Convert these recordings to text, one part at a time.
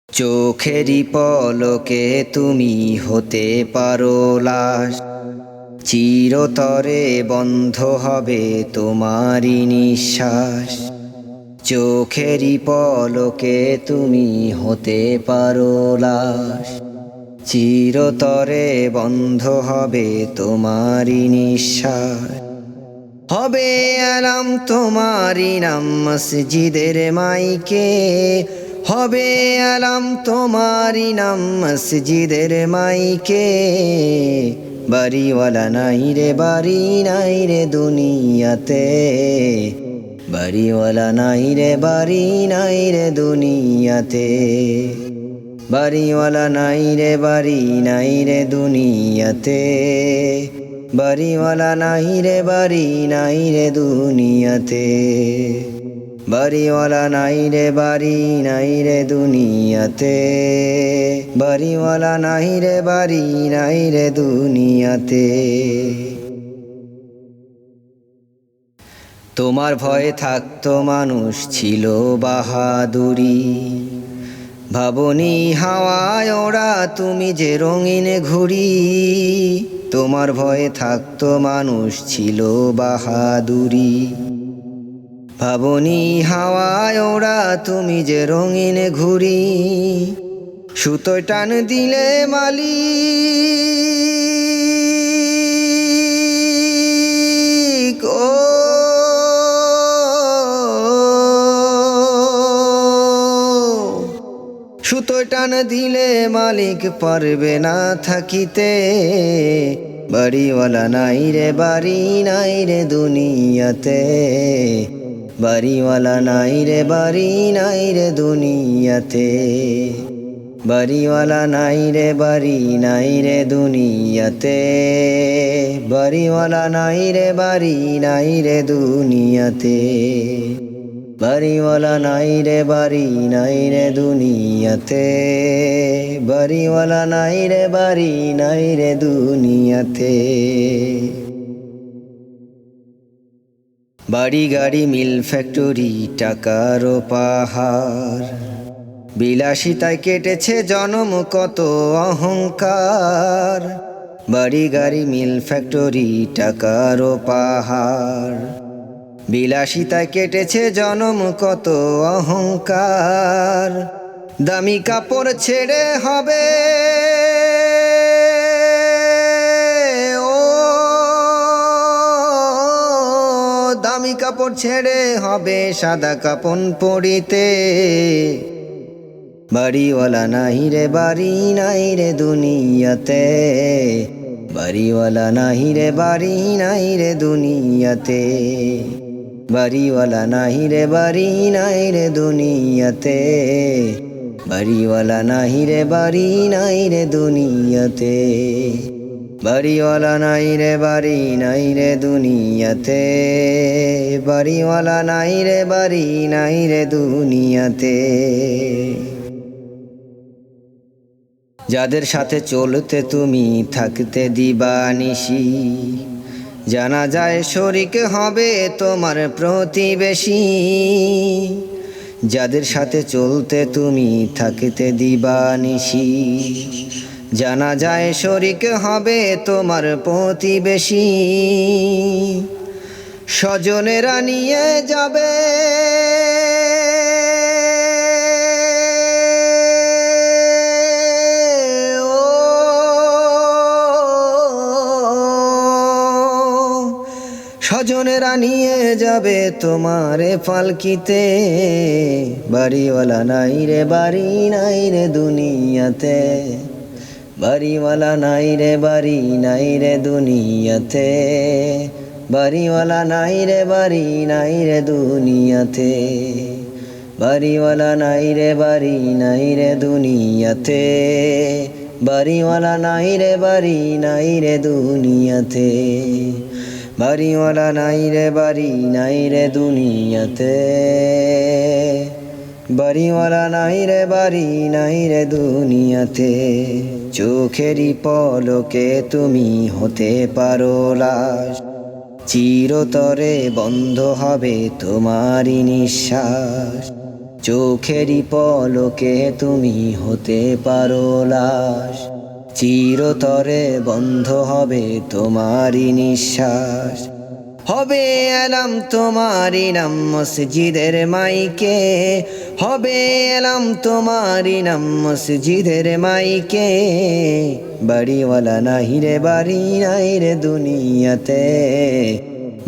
চোখেরই পলকে তুমি হতে পারো লাশ, চিরতরে বন্ধ হবে তোমারই নিঃশ্বাস। চোখেরই পলকে তুমি হতে পারো লাশ, চিরতরে বন্ধ হবে তোমারই নিঃশ্বাস। হবে আলাম তোমারই নাম মসজিদের মাইকে, হবে আলাম তোমারই নাম মসজিদের মাইকে। বাড়িওয়ালা নাই রে বাড়ি নাই রে দুনিয়াতে, বাড়িওয়ালা নাই রে বাড়ি নাই রে দুনিয়াতে। বাড়িওয়ালা নাই রে বাড়ি নাই রে দুনিয়াতে, বাড়িওয়ালা নাই রে বাড়ি নাই রে দুনিয়াতে। বাড়িওয়ালা নাই রে বাড়ি নাই রে দুনিয়াতে, বাড়িওয়ালা নাই রে বাড়ি নাই রে দুনিয়াতে। তোমার ভয়ে থাকতো মানুষ ছিল বাহাদুরি, ভাবনি হাওয়ায় ওরা তুমি যে রঙিন ঘুড়ি। তোমার ভয়ে থাকতো মানুষ ছিল বাহাদুরি, ভাবনি হাওয়ায় ওরা তুমি যে রঙিন ঘুড়ি। সুতোয় টান দিলে মালিক ও সুতোয় টান দিলে মালিক পারবে না থাকিতে। বাড়িওয়ালা নাই রে বাড়ি নাই রে দুনিয়াতে, বাড়িওয়ালা নাই রে বাড়ি নাই রে দুনিয়াতে। বাড়িওয়ালা নাই রে বাড়ি নাই রে দুনিয়াতে, বাড়িওয়ালা নাই রে বাড়ি নাই রে দুনিয়াতে। বাড়িওয়ালা নাই রে বাড়ি নাই রে দুনিয়াতে, বাড়িওয়ালা নাই রে বাড়ি নাই রে দুনিয়াতে। বাড়ি গাড়ি মিল ফ্যাক্টরি টাকার পাহাড়, বিলাসিতায় কেটেছে জনম কত অহংকার। বাড়ি গাড়ি মিল ফ্যাক্টরি টাকার পাহাড়, বিলাসিতায় কেটেছে জনম কত অহংকার। দামি কাপড় ছেড়ে হবে দামি কাপড় ছেড়ে হবে সাদা কাপন পরিতে। বাড়িওয়ালা নাই রে বাড়ি নাই রে দুনিয়াতে, বাড়িওয়ালা নাই রে বাড়ি নাই রে দুনিয়াতে। বাড়িওয়ালা নাই রে বাড়ি নাই রে দুনিয়াতে, বাড়িওয়ালা নাই রে বাড়ি নাই রে দুনিয়াতে। বাড়িওয়ালা নাই রে বাড়ি নাই রে দুনিয়াতে, বাড়িওয়ালা নাই রে বাড়ি নাই রে দুনিয়াতে। যাদের সাথে চলতে তুমি থাকতে দিবানিশি, জানা যায় শরিক হবে তোমার প্রতিবেশী। যাদের সাথে চলতে তুমি থাকতে দিবানিশি, জানা যায় শরিক হবে তোমার প্রতিবেশী। স্বজনেরা নিয়ে যাবে স্বজনেরা নিয়ে যাবে তোমারে পালকিতে। বাড়িওয়ালা নাই রে বাড়ি নাই রে দুনিয়াতে, বাড়িওয়ালা নাই রে বাড়ি নাই রে দুনিয়াতে। বাড়িওয়ালা নাই রে বাড়ি নাই রে দুনিয়াতে, বাড়িওয়ালা নাই রে বাড়ি নাই রে দুনিয়াতে। বাড়িওয়ালা নাই রে বাড়ি নাই রে দুনিয়াতে, বাড়িওয়ালা নাই রে বাড়ি নাই রে দুনিয়াতে। বাড়িওয়ালা নাই রে বাড়ি নাই রে দুনিয়াতে। চোখেরই পলকে তুমি হতে পারো লাশ, চিরতরে বন্ধ হবে তোমারই নিঃশ্বাস। চোখেরই পলকে তুমি হতে পারো লাশ, চিরতরে বন্ধ হবে তোমারই নিঃশ্বাস। হবে এলাম তোমারই নাম মসজিদের মাইকে, হবে এলাম তোমারই নাম মসজিদের মাইকে। বাড়িওয়ালা নাহি রে বাড়ি নাই রে দুনিয়াতে,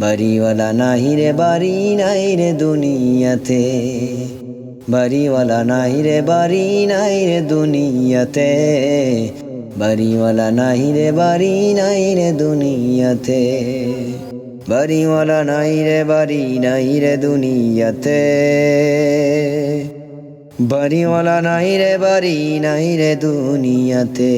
বাড়িওয়ালা নাহি রে বাড়ি নাই রে দুনিয়াতে, বাড়িওয়ালা নাহি রে বাড়ি নাই রে দুনিয়াতে, বাড়িওয়ালা নাহি রে বাড়ি নাই রে দুনিয়াতে, বাড়িওয়ালা নাই রে বাড়ি নাই রে দুনিয়াতে, বাড়িওয়ালা নাই রে বাড়ি নাই রে দুনিয়াতে।